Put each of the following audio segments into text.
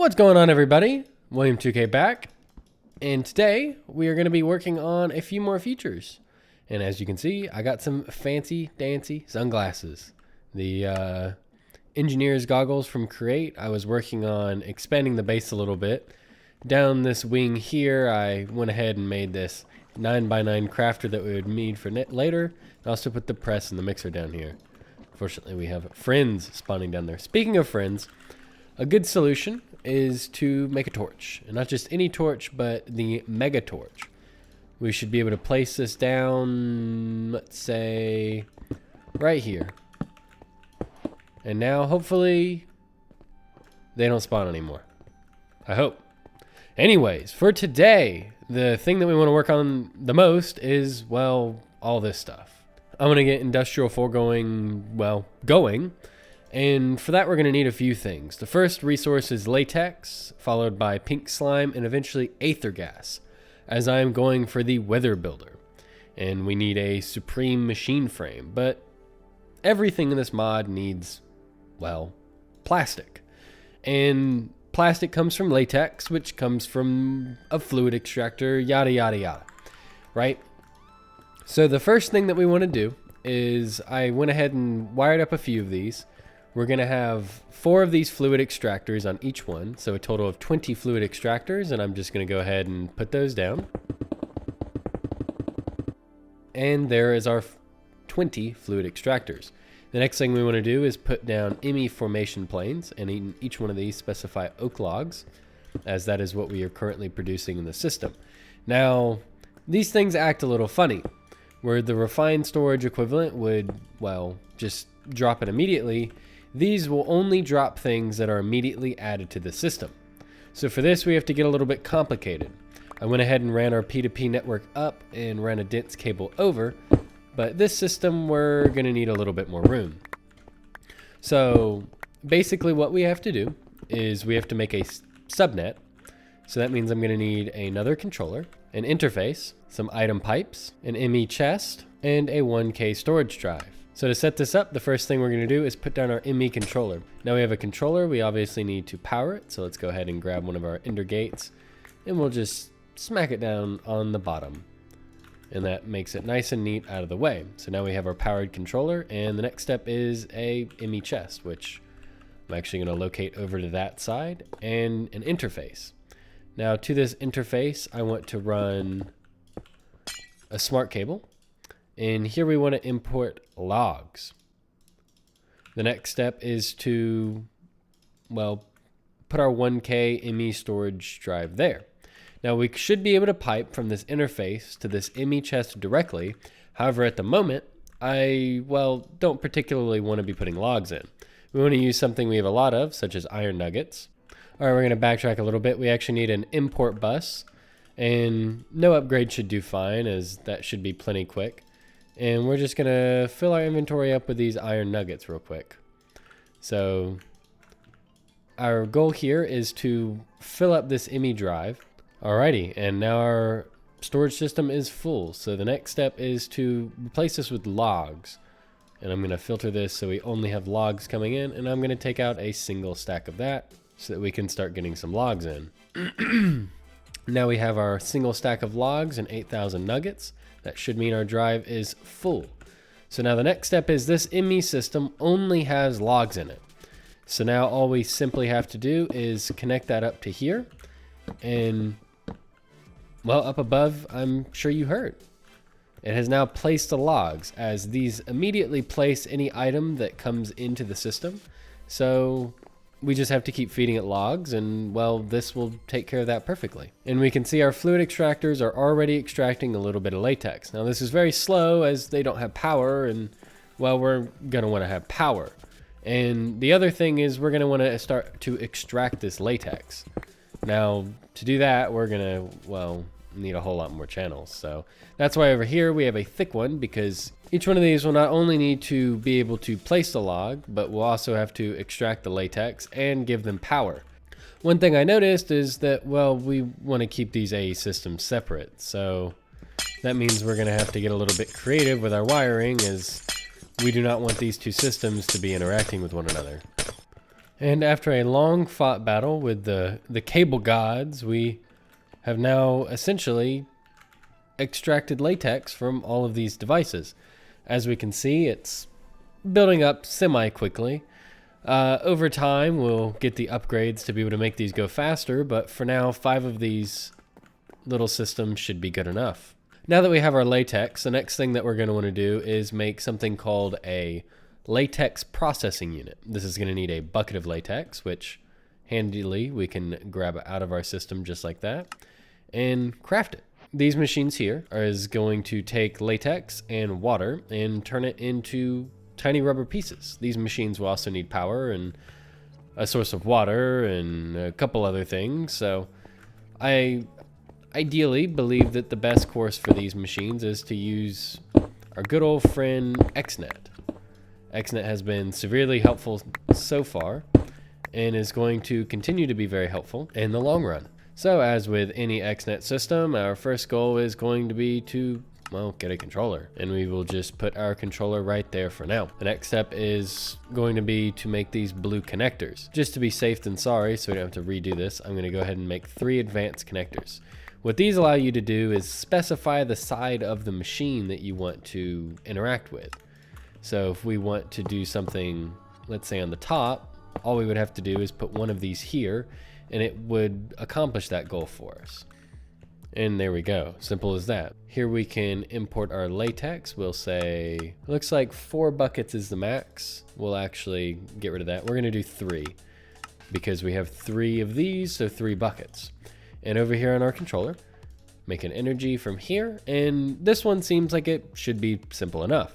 What's going on, everybody? William2K back, and today we are going to be working on a few more features. And as you can see, I got some fancy dancy sunglasses. The engineer's goggles from Create. I was working on expanding the base a little bit. Down this wing here, I went ahead and made this 9x9 crafter that we would need for later. I also put the press and the mixer down here. Fortunately, we have friends spawning down there. Speaking of friends, a good solution is to make a torch, and not just any torch, but the mega torch. We should be able to place this down, let's say, right here. And now, hopefully, they don't spawn anymore. I hope. Anyways, for today, the thing that we want to work on the most is, well, all this stuff. I'm going to get industrial 4 going. And for that, we're going to need a few things. The first resource is latex, followed by pink slime, and eventually aether gas, as I'm going for the weather builder. And we need a supreme machine frame, but everything in this mod needs, well, plastic. And plastic comes from latex, which comes from a fluid extractor, yada, yada, yada, right? So the first thing that we want to do is I went ahead and wired up a few of these. We're going to have 4 of these fluid extractors on each one, so a total of 20 fluid extractors, and I'm just going to go ahead and put those down. And there is our 20 fluid extractors. The next thing we want to do is put down ME formation planes, and in each one of these specify oak logs, as that is what we are currently producing in the system. Now, these things act a little funny, where the refined storage equivalent would, well, just drop it immediately. These will only drop things that are immediately added to the system. So for this, we have to get a little bit complicated. I went ahead and ran our P2P network up and ran a dense cable over, but this system, we're going to need a little bit more room. So basically what we have to do is we have to make a subnet. So that means I'm going to need another controller, an interface, some item pipes, an ME chest, and a 1K storage drive. So to set this up, the first thing we're going to do is put down our ME controller. Now we have a controller, we obviously need to power it, so let's go ahead and grab one of our ender gates, and we'll just smack it down on the bottom. And that makes it nice and neat out of the way. So now we have our powered controller, and the next step is a ME chest, which I'm actually going to locate over to that side, and an interface. Now to this interface, I want to run a smart cable. And here we want to import logs. The next step is to, well, put our 1K ME storage drive there. Now we should be able to pipe from this interface to this ME chest directly. However, at the moment, I, well, don't particularly want to be putting logs in. We want to use something we have a lot of, such as iron nuggets. All right, we're going to backtrack a little bit. We actually need an import bus, and no upgrade should do fine, as that should be plenty quick. And we're just going to fill our inventory up with these iron nuggets real quick. So our goal here is to fill up this ME drive. Alrighty, and now our storage system is full. So the next step is to replace this with logs. And I'm going to filter this so we only have logs coming in. And I'm going to take out a single stack of that so that we can start getting some logs in. Now we have our single stack of logs and 8,000 nuggets. That should mean our drive is full. So now the next step is this ME system only has logs in it. So now all we simply have to do is connect that up to here. And, well, up above, I'm sure you heard. It has now placed the logs, as these immediately place any item that comes into the system. So we just have to keep feeding it logs, and, well, this will take care of that perfectly. And we can see our fluid extractors are already extracting a little bit of latex. Now this is very slow, as they don't have power, and, well, we're going to want to have power. And the other thing is we're going to want to start to extract this latex. Now, to do that, we're going to, well, need a whole lot more channels. So that's why over here we have a thick one, because each one of these will not only need to be able to place the log, but we'll also have to extract the latex and give them power. One thing I noticed is that, well, we want to keep these AE systems separate. So that means we're going to have to get a little bit creative with our wiring, as we do not want these two systems to be interacting with one another. And after a long fought battle with the cable gods, we have now essentially extracted latex from all of these devices. As we can see, it's building up semi-quickly. Over time, we'll get the upgrades to be able to make these go faster, but for now, 5 of these little systems should be good enough. Now that we have our latex, the next thing that we're going to want to do is make something called a latex processing unit. This is going to need a bucket of latex, which handily we can grab out of our system just like that and craft it. These machines here is going to take latex and water and turn it into tiny rubber pieces. These machines will also need power and a source of water and a couple other things. So I ideally believe that the best course for these machines is to use our good old friend XNet. XNet has been severely helpful so far and is going to continue to be very helpful in the long run. So as with any XNet system, our first goal is going to be to, well, get a controller, and we will just put our controller right there for now. The next step is going to be to make these blue connectors. Just to be safe than sorry, so we don't have to redo this, I'm going to go ahead and make 3 advanced connectors. What these allow you to do is specify the side of the machine that you want to interact with. So if we want to do something, let's say on the top, all we would have to do is put one of these here, and it would accomplish that goal for us. And there we go, simple as that. Here we can import our latex. We'll say, looks like 4 buckets is the max. We'll actually get rid of that. We're gonna do 3 because we have 3 of these, so 3 buckets. And over here on our controller, make an energy from here. And this one seems like it should be simple enough.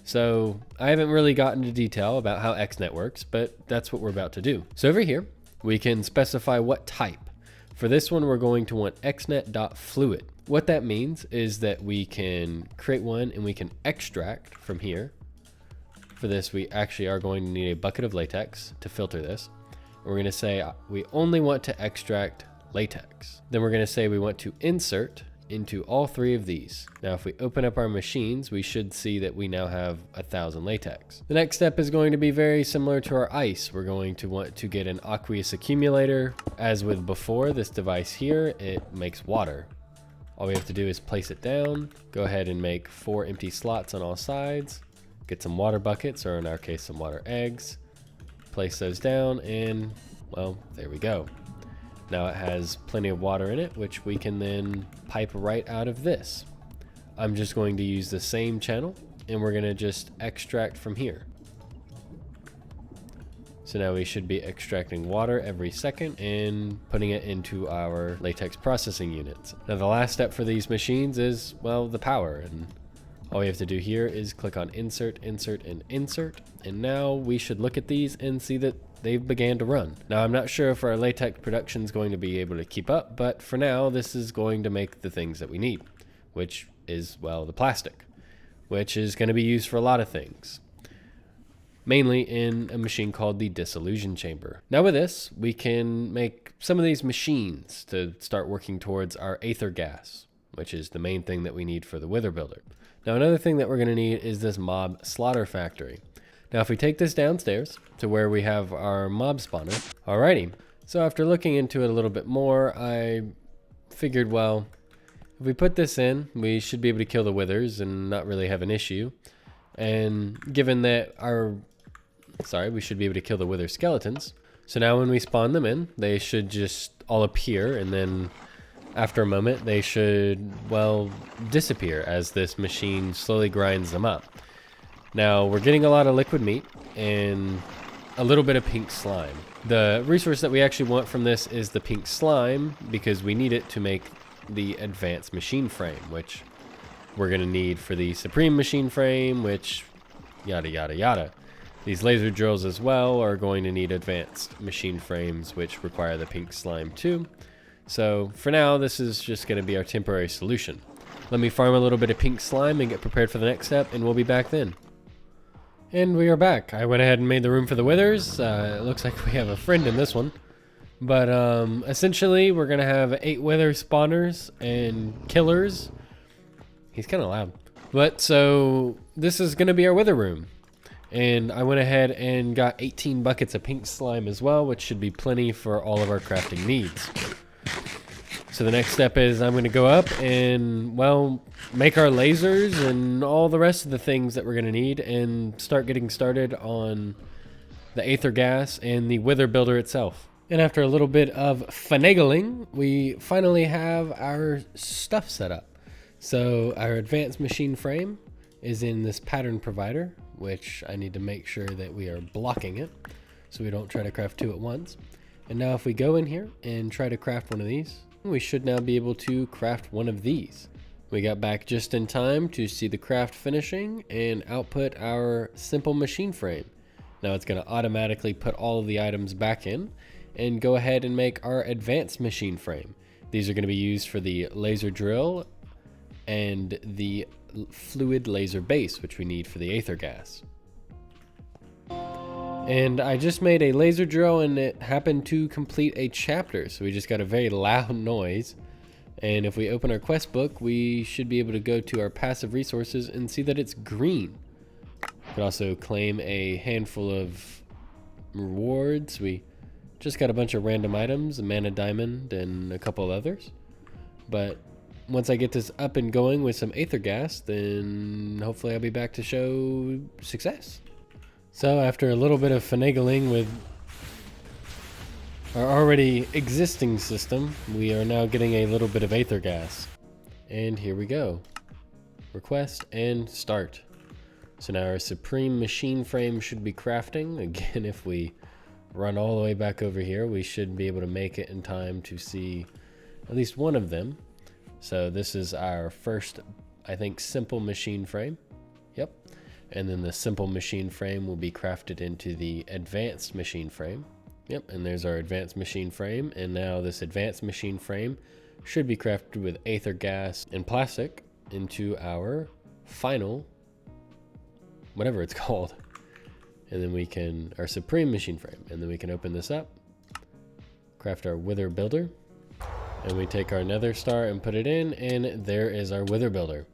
So I haven't really gotten into detail about how XNet works, but that's what we're about to do. So over here, we can specify what type. For this one, we're going to want xnet.fluid. What that means is that we can create one and we can extract from here. For this, we actually are going to need a bucket of latex to filter this. We're going to say we only want to extract latex. Then we're going to say we want to insert into all 3 of these. Now, if we open up our machines, we should see that we now have 1,000 latex. The next step is going to be very similar to our ice. We're going to want to get an aqueous accumulator. As with before, this device here, it makes water. All we have to do is place it down, go ahead and make 4 empty slots on all sides, get some water buckets, or in our case, some water eggs, place those down, and well, there we go. Now it has plenty of water in it, which we can then pipe right out of this. I'm just going to use the same channel, and we're going to just extract from here. So now we should be extracting water every second and putting it into our latex processing units. Now the last step for these machines is, well, the power. And all we have to do here is click on insert, insert, and insert. And now we should look at these and see that they've began to run. Now I'm not sure if our latex production is going to be able to keep up, but for now this is going to make the things that we need, which is, well, the plastic, which is going to be used for a lot of things, mainly in a machine called the dissolution chamber. Now with this, we can make some of these machines to start working towards our aether gas, which is the main thing that we need for the wither builder. Now another thing that we're going to need is this mob slaughter factory. Now if we take this downstairs to where we have our mob spawner, alrighty. So after looking into it a little bit more, I figured, well, if we put this in, we should be able to kill the withers and not really have an issue. And given that we should be able to kill the wither skeletons. So now when we spawn them in, they should just all appear, and then after a moment, they should, well, disappear as this machine slowly grinds them up. Now we're getting a lot of liquid meat and a little bit of pink slime. The resource that we actually want from this is the pink slime because we need it to make the advanced machine frame, which we're going to need for the supreme machine frame, which yada yada yada. These laser drills as well are going to need advanced machine frames, which require the pink slime too. So for now, this is just going to be our temporary solution. Let me farm a little bit of pink slime and get prepared for the next step, and we'll be back then. And we are back. I went ahead and made the room for the withers. It looks like we have a friend in this one. But essentially, we're going to have 8 wither spawners and killers. He's kind of loud. But so this is going to be our wither room. And I went ahead and got 18 buckets of pink slime as well, which should be plenty for all of our crafting needs. So the next step is I'm going to go up and, well, make our lasers and all the rest of the things that we're going to need and start getting started on the aether gas and the wither builder itself. And after a little bit of finagling, we finally have our stuff set up. So our advanced machine frame is in this pattern provider, which I need to make sure that we are blocking it so we don't try to craft two at once. And now if we go in here and try to craft one of these, we should now be able to craft one of these. We got back just in time to see the craft finishing and output our simple machine frame. Now it's going to automatically put all of the items back in and go ahead and make our advanced machine frame. These are going to be used for the laser drill and the fluid laser base, which we need for the aether gas. And I just made a laser drill and it happened to complete a chapter, so we just got a very loud noise. And if we open our quest book, we should be able to go to our passive resources and see that it's green. We could also claim a handful of rewards. We just got a bunch of random items, a mana diamond and a couple others. But once I get this up and going with some aether gas, then hopefully I'll be back to show success. So after a little bit of finagling with our already existing system, we are now getting a little bit of aether gas. And here we go. Request and start. So now our supreme machine frame should be crafting. Again, if we run all the way back over here, we should be able to make it in time to see at least one of them. So this is our first, I think, simple machine frame. Yep. And then the simple machine frame will be crafted into the advanced machine frame. Yep, and there's our advanced machine frame. And now this advanced machine frame should be crafted with aether gas and plastic into our final, whatever it's called. And then we can, our supreme machine frame. And then we can open this up, craft our wither builder. And we take our nether star and put it in, and there is our wither builder.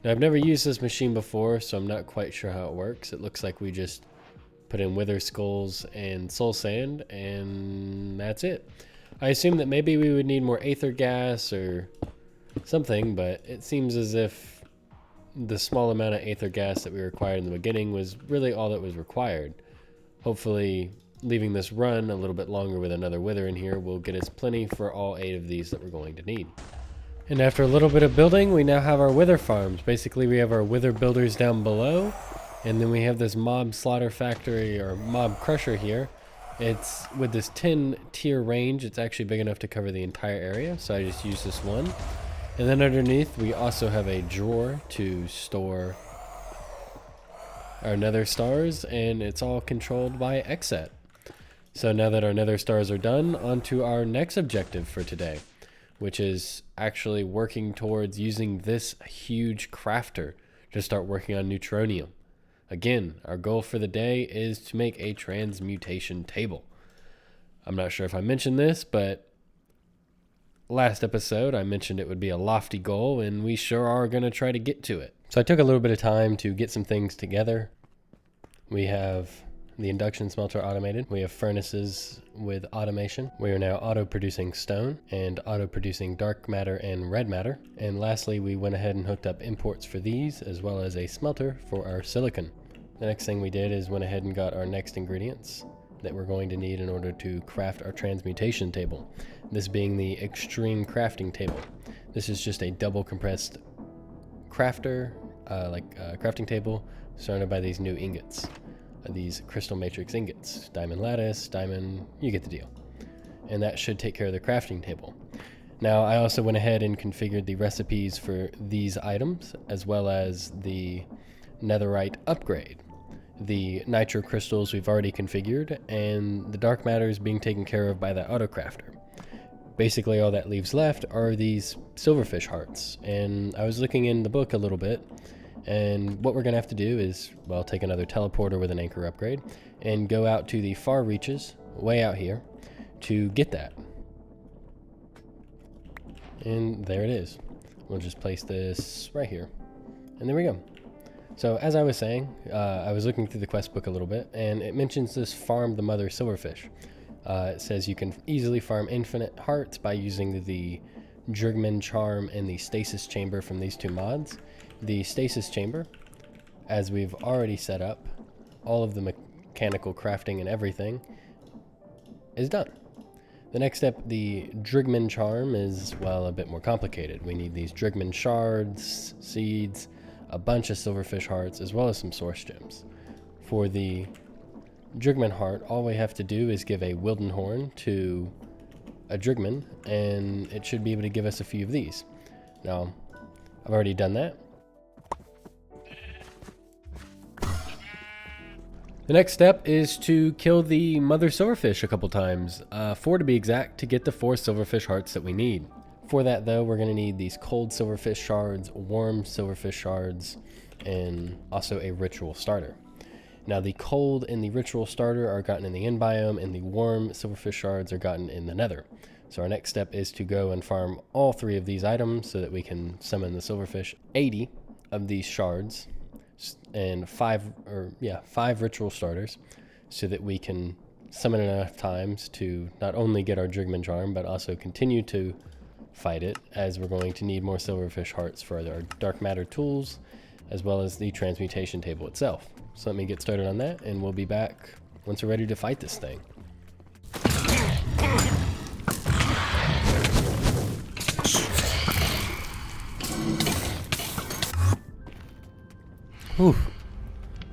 Now, I've never used this machine before, so I'm not quite sure how it works. It looks like we just put in wither skulls and soul sand, and that's it. I assume that maybe we would need more aether gas or something, but it seems as if the small amount of aether gas that we required in the beginning was really all that was required. Hopefully, leaving this run a little bit longer with another wither in here will get us plenty for all 8 of these that we're going to need. And after a little bit of building, we now have our wither farms. Basically, we have our wither builders down below, and then we have this mob slaughter factory or mob crusher here. It's with this 10 tier range, it's actually big enough to cover the entire area, so I just use this one. And then underneath, we also have a drawer to store our nether stars, and it's all controlled by Xset. So now that our nether stars are done, on to our next objective for today, which is actually working towards using this huge crafter to start working on neutronium. Again, our goal for the day is to make a transmutation table. I'm not sure if I mentioned this, but last episode I mentioned it would be a lofty goal, and we sure are going to try to get to it. So I took a little bit of time to get some things together. We have the induction smelter automated. We have furnaces with automation. We are now auto-producing stone and auto-producing dark matter and red matter. And lastly, we went ahead and hooked up imports for these, as well as a smelter for our silicon. The next thing we did is went ahead and got our next ingredients that we're going to need in order to craft our transmutation table. This being the extreme crafting table. This is just a double compressed crafter, crafting table surrounded by these new ingots. These crystal matrix ingots, diamond lattice, diamond, you get the deal. And that should take care of the crafting table. Now, I also went ahead and configured the recipes for these items, as well as the netherite upgrade. The nitro crystals we've already configured, and the dark matter is being taken care of by the auto crafter. Basically, all that leaves left are these silverfish hearts. And I was looking in the book a little bit, and what we're going to have to do is, well, take another teleporter with an anchor upgrade and go out to the far reaches, way out here, to get that. And there it is. We'll just place this right here. And there we go. So as I was saying, I was looking through the quest book a little bit, and it mentions this farm the Mother Silverfish. It says you can easily farm infinite hearts by using the Drigman Charm and the Stasis Chamber from these two mods. The Stasis Chamber, as we've already set up, all of the mechanical crafting and everything is done. The next step, the Drigman Charm, is, well, a bit more complicated. We need these Drigman shards, seeds, a bunch of silverfish hearts, as well as some source gems. For the Drigman heart, all we have to do is give a Wilden Horn to a Drigman, and it should be able to give us a few of these. Now, I've already done that. The next step is to kill the Mother Silverfish a couple times, 4 to be exact, to get the 4 silverfish hearts that we need. For that though, we're going to need these cold silverfish shards, warm silverfish shards, and also a ritual starter. Now the cold and the ritual starter are gotten in the end biome, and the warm silverfish shards are gotten in the nether. So our next step is to go and farm all 3 of these items so that we can summon the silverfish. 80 of these shards and 5 ritual starters so that we can summon it enough times to not only get our Drigman Charm, but also continue to fight it, as we're going to need more silverfish hearts for our dark matter tools, as well as the transmutation table itself. So let me get started on that, and we'll be back once we're ready to fight this thing. Whew.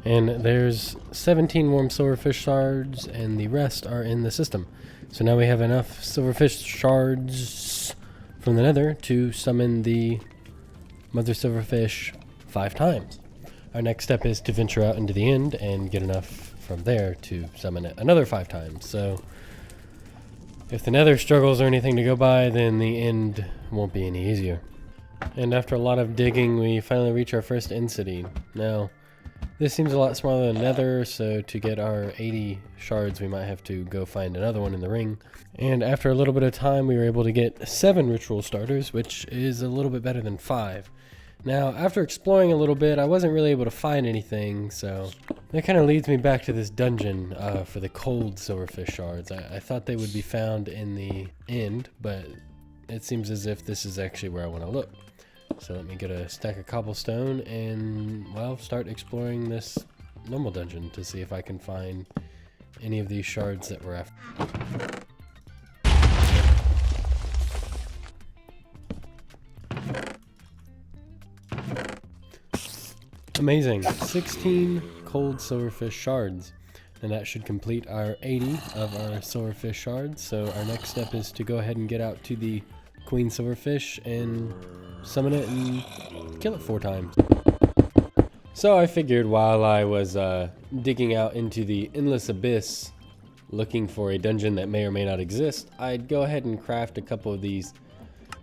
And there's 17 warm silverfish shards, and the rest are in the system. So now we have enough silverfish shards from the nether to summon the Mother Silverfish 5 times. Our next step is to venture out into the end and get enough from there to summon it another 5 times. So if the nether struggles or anything to go by, then the end won't be any easier. And after a lot of digging, we finally reach our first end city. Now, this seems a lot smaller than nether, so to get our 80 shards, we might have to go find another one in the ring. And after a little bit of time, we were able to get 7 ritual starters, which is a little bit better than 5. Now, after exploring a little bit, I wasn't really able to find anything, so that kind of leads me back to this dungeon for the cold silverfish shards. I thought they would be found in the end, but it seems as if this is actually where I want to look. So let me get a stack of cobblestone and, well, start exploring this normal dungeon to see if I can find any of these shards that we're after. Amazing, 16 cold silverfish shards, and that should complete our 80 of our silverfish shards. So our next step is to go ahead and get out to the Queen Silverfish and summon it and kill it 4 times. So I figured while I was digging out into the endless abyss looking for a dungeon that may or may not exist, I'd go ahead and craft a couple of these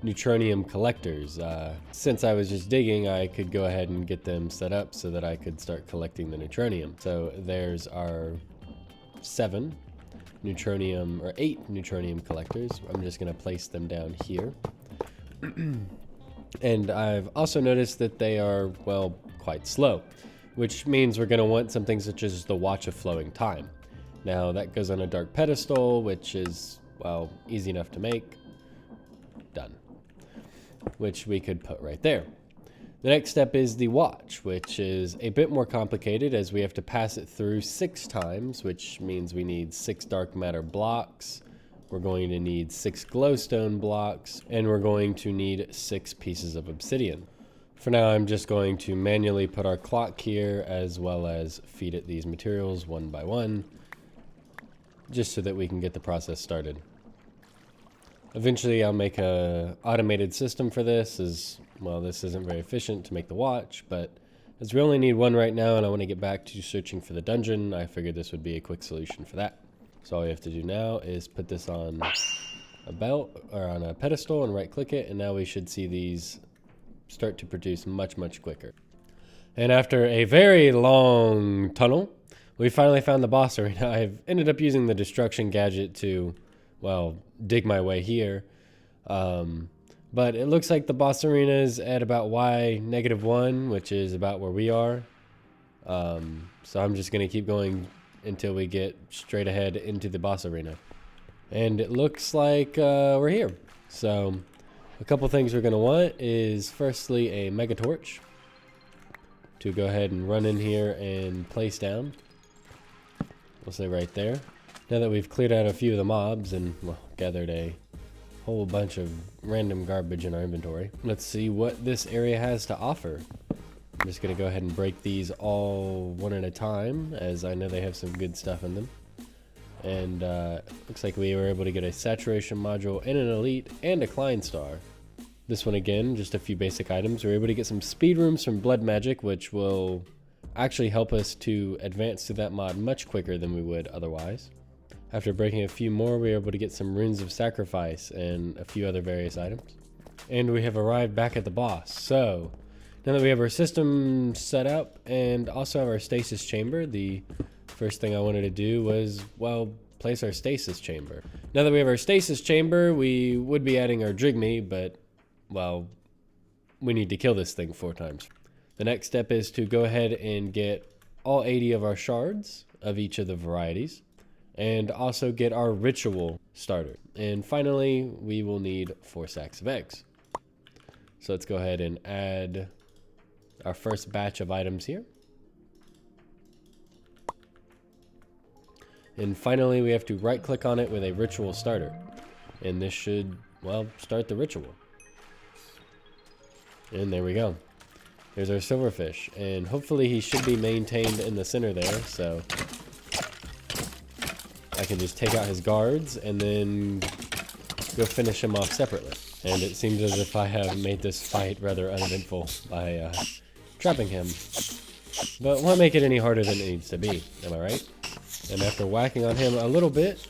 neutronium collectors. Since I was just digging, I could go ahead and get them set up so that I could start collecting the neutronium. So there's our 7 neutronium, or 8 neutronium collectors. I'm just going to place them down here. And I've also noticed that they are, well, quite slow, which means we're going to want something such as the Watch of Flowing Time. Now that goes on a dark pedestal, which is, well, easy enough to make. Done. Which we could put right there. The next step is the watch, which is a bit more complicated as we have to pass it through 6 times, which means we need 6 dark matter blocks. We're going to need 6 glowstone blocks, and we're going to need 6 pieces of obsidian. For now, I'm just going to manually put our clock here, as well as feed it these materials one by one, just so that we can get the process started. Eventually, I'll make a automated system for this, as well, this isn't very efficient to make the watch, but as we only need 1 right now and I want to get back to searching for the dungeon, I figured this would be a quick solution for that. So all we have to do now is put this on a belt, or on a pedestal, and right click it, and now we should see these start to produce much, much quicker. And after a very long tunnel, we finally found the boss arena. I've ended up using the destruction gadget to, well, dig my way here. But it looks like the boss arena is at about Y-1, which is about where we are. So I'm just going to keep going until we get straight ahead into the boss arena. And it looks like we're here. So a couple things we're going to want is firstly a mega torch to go ahead and run in here and place down. We'll say right there. Now that we've cleared out a few of the mobs and well, gathered a whole bunch of random garbage in our inventory, let's see what this area has to offer. I'm just going to go ahead and break these all one at a time, as I know they have some good stuff in them. And looks like we were able to get a saturation module and an elite and a Klein star. This one again, just a few basic items. We were able to get some speed rooms from blood magic, which will actually help us to advance through that mod much quicker than we would otherwise. After breaking a few more, we were able to get some runes of sacrifice and a few other various items. And we have arrived back at the boss. So now that we have our system set up and also have our stasis chamber, the first thing I wanted to do was, well, place our stasis chamber. Now that we have our stasis chamber, we would be adding our Drigme, but, well, we need to kill this thing 4 times. The next step is to go ahead and get all 80 of our shards of each of the varieties, and also get our ritual starter. And finally, we will need 4 sacks of eggs. So let's go ahead and add our first batch of items here. And finally, we have to right click on it with a ritual starter. And this should, well, start the ritual. And there we go. There's our silverfish. And hopefully he should be maintained in the center there, so I can just take out his guards and then go finish him off separately. And it seems as if I have made this fight rather uneventful by trapping him. But won't make it any harder than it needs to be, am I right? And after whacking on him a little bit,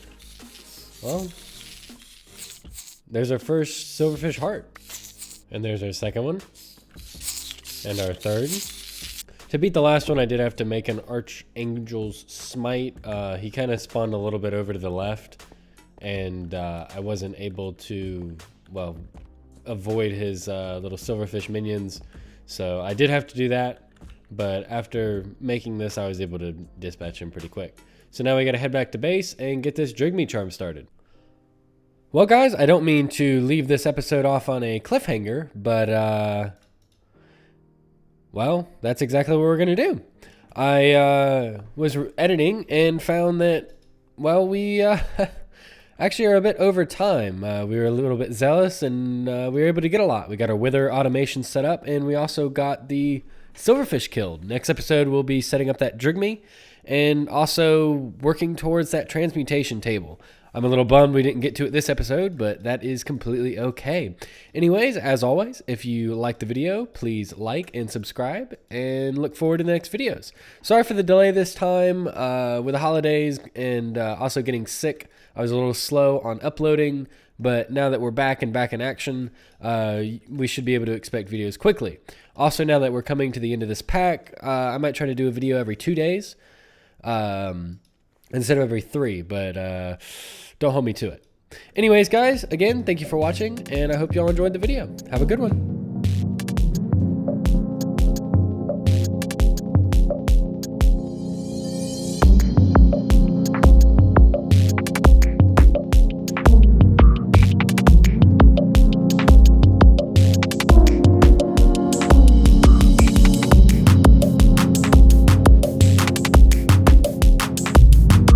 well, there's our first silverfish heart. And there's our second one. And our third. To beat the last one, I did have to make an Archangel's Smite. He kind of spawned a little bit over to the left, and I wasn't able to, well, avoid his little silverfish minions. So I did have to do that, but after making this, I was able to dispatch him pretty quick. So now we got to head back to base and get this Drigme charm started. Well, guys, I don't mean to leave this episode off on a cliffhanger, but well, that's exactly what we're going to do. I was editing and found that, well, we actually are a bit over time. We were a little bit zealous and we were able to get a lot. We got our wither automation set up and we also got the silverfish killed. Next episode, we'll be setting up that Drigme and also working towards that transmutation table. I'm a little bummed we didn't get to it this episode, but that is completely okay. Anyways, as always, if you like the video, please like and subscribe and look forward to the next videos. Sorry for the delay this time with the holidays and also getting sick. I was a little slow on uploading, but now that we're back in action, we should be able to expect videos quickly. Also, now that we're coming to the end of this pack, I might try to do a video every 2 days instead of every 3, but don't hold me to it. Anyways, guys, again, thank you for watching, and I hope y'all enjoyed the video. Have a good one.